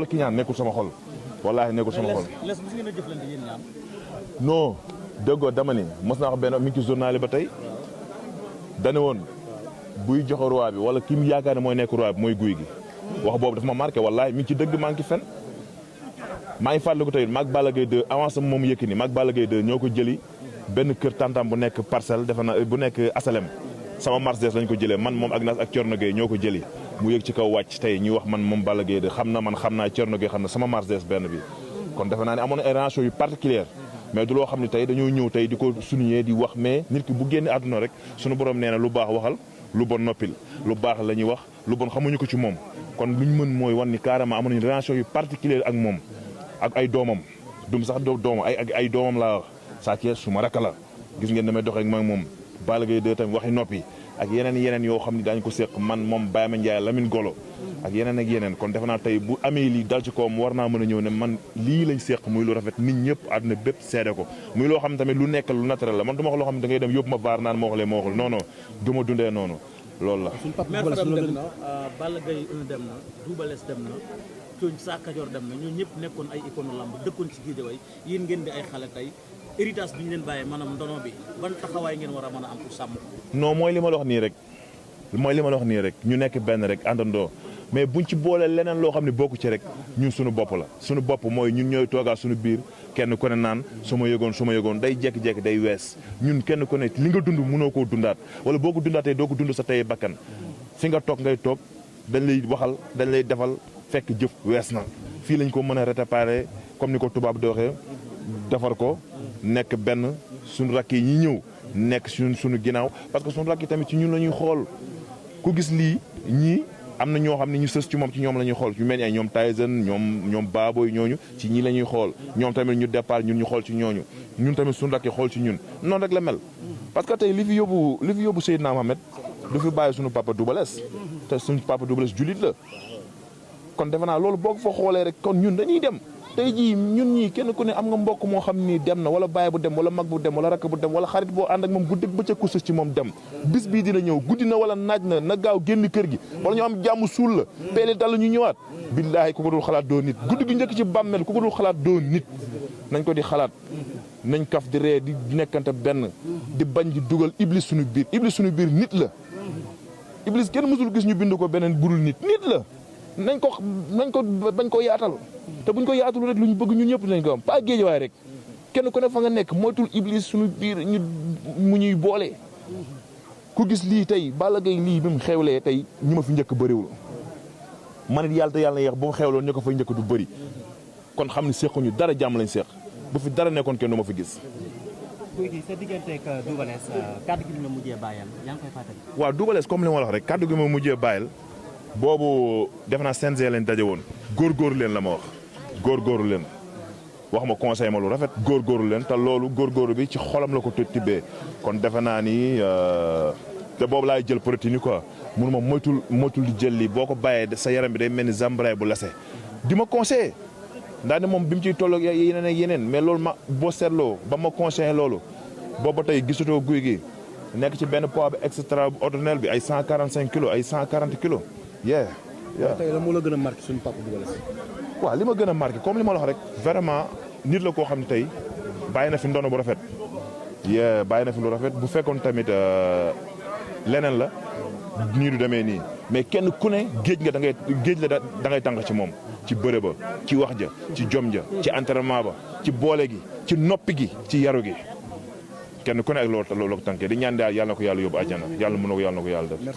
ki ñaan nekkul sama xol wallaahi nekkul sama xol. non déggoo dama ni mos naa wax benn mi ngi ci journal yi ba tey dane woon buy joxe roi bi wala ki mu yaakaar ne mooy nekk roi bi mooy guy gi wax boobu dafa ma marqué wallaahi mi ngi ci dëgg maa ngi ci fen maa ngi fàttaliku tey maag Balla Gaye 2 avance moom Yékini maag Balla Gaye 2 ñoo ko jëli benn kër tantam bu nekk parcelle defe na bu nekk asalem sama Mercedes lañ ko jëlee man moom ak Nas ak Thierno Gueye ñoo ko jëli mu yëg ci kaw wàcc tey ñuy wax man moom Balla Gaye 2 xam na man xam naa Thierno Gueye xam na sama Mercedes benn bi kon defe naa ne amoon ay relation yu particulière mais du loo xam ne tey dañoo ñëw tey di ko souligner di wax mais nit ki bu génne àdduna rek suñu borom nee na lu baax waxal lu bon noppil lu baax la ñuy wax lu bon xamuñu ko ci moom kon luñ mën mooy wan ni carrément amoon nañu relation yu particulière ak moom ak ay doomam dum sax doomam ay doomam laa wax Sa Thiès su ma rakk la gis ngeen damay doxee ak moom Balla Gaye 2 tamit waxi noppi ak yeneen yoo xam ne daañu ko séq man moom Baye Mandiaye Lamine Golo ak yeneen kon defe naa tey bu amee lii dal ci kawam war naa mën a ñëw ne man lii lañ séq muy lu rafet nit ñëpp àdduna bépp seede ko muy loo xam ne tamit lu nekk lu naturel la man du ma wax loo xam ne da ngay dem yóbbu ma vaar naan ma wax lee ma waxul non non du ma dundee noonu loolu la. Mère Fadam dem na Balla Gaye 1 dem na Double Less dem na Thioune Sa Kajoor dem na ñoo ñëpp nekkoon ay icône lamb dëkkoon ci Guédiawaye yéen ngeen di ay xale tey héritage bi ñu leen bàyyee maanaam ndono bi ban taxawaay ngeen war a mën a am pour sàmm ko. non mooy li ma la wax nii rek ñu nekk benn rek àndandoo mais buñ ci boolee leneen loo xam ne bokku ci rek ñun suñu bopp la suñu bopp mooy ñun ñooy toogaa suñu biir kenn ku ne naan su ma yëgoon day jekki-jekki day wees ñun kenn ku ne li nga dund mënoo koo dundaat wala boo ko dundaatee doo ko dund sa tey bakkan fi nga toog ngay toog dañ lay waxal dañ lay defal fekk jëf wees na fii lañ ko mën a réparer comme ni ko tubaab di waxee defar ko nekk benn suñu rakk yi ñi ñëw nekk suñu ginnaaw parce que suñu rakk yi tamit ci ñun la ñuy xool ku gis lii ñii am na ñoo xam ne ñu sës ci moom ci ñoom la ñuy xool ñu mel ni ay ñoom Tyson ñoom Baboy ñooñu ci ñii la ñuy xool ñoom tamit ñu départ ñun ñu xool ci ñooñu ñun tamit suñu rakk yi xool ci ñun noonu rek la mel parce que tey li fi yóbbu Seydina Mohamed du fi bàyyi suñu papa Double Less te suñu papa Double Less jullit la kon defe naa loolu boo ko fa xoolee rek kon ñun dañuy dem tey jii ñun ñii kenn ku ne am nga mbokk moo xam ni dem na wala baay bu dem wala mag bu dem wala rakk bu dem wala xarit boo ànd ak moom guddi bëccëg ku sës ci moom dem bis bii dina ñëw guddi na wala naaj na gaaw génn kër gi wala ñu am jàmm suul la peele dal ñu ñëwaat billaahi ku ko dul xalaat doo nit guddi gi njëkk ci bàmmeel ku ko dul xalaat doo nit nañ ko di xalaat nañ kaf di ree di nekkante benn di bañ di dugal iblis suñu biir nit la iblis kenn mësul gis ñu bind ko beneen burul nit la nañ ko bañ ko yaatal te buñ ko yaatul rek lu ñu bëgg ñun ñëpp nañ ko am pas Guédiawaye rek kenn ku ne fa nga nekk moytul iblis suñu biir mu ñuy boole. ku gis lii tey Balla Gaye lii bi mu xewlee tey ñu ma fi njëkk bëriwul man it yàlla te yàlla na yeex bu mu xewloon ñu ko fay njëkk du bëri kon xam ne sequñu dara jàmm lañ seq bu fi dara nekkoon kenn du ma fi gis. Gouye sa digganteeg Double Less kàddu gi la mujjee bàyyal yaa ngi koy fàttali. waaw Double Less comme li ma wax rek kàddu gi ma mujjee bàyyal boobu def naa CNG leen daje woon góorgóorlu leen la ma wax góorgóorlu leen wax ma conseil ma lu rafet góorgóorlu leen te loolu góorgóorlu bi ci xolam la ko tibbee kon defe naa ni te boobu laay jël protéine yi quoi mun ma moytul di jël lii boo ko bàyyee sa yaram bi day mel ni zambray bu lase di ma conseillé ndax ne moom bi mu ciy toll yeneen ak yeneen mais loolu ma boo seetloo ba ma conseillé loolu boobu tey gisatoo guy gi nekk ci benn poids bi extraordinaire bi ay 145 kilos ay 140 kilos. tey la moo la gën a marqué suñu papa Double Less. waaw li ma gën a marqué comme li ma la wax rek vraiment nit la koo xam ne tey bàyyi na fi ndono bu rafet. bàyyi na fi lu rafet bu fekkoon tamit leneen la nii du demee nii mais kenn ku ne géej la da ngay tànq ci moom ci bëre ba ci wax ja ci jom ja ci entraînement ba ci boole gi ci noppi gi ci yaru gi kenn ku ne ak loolu tànkee di ñaan daal yàlla na ko yàlla yóbbu àjjana yàlla mën na ko yàlla def.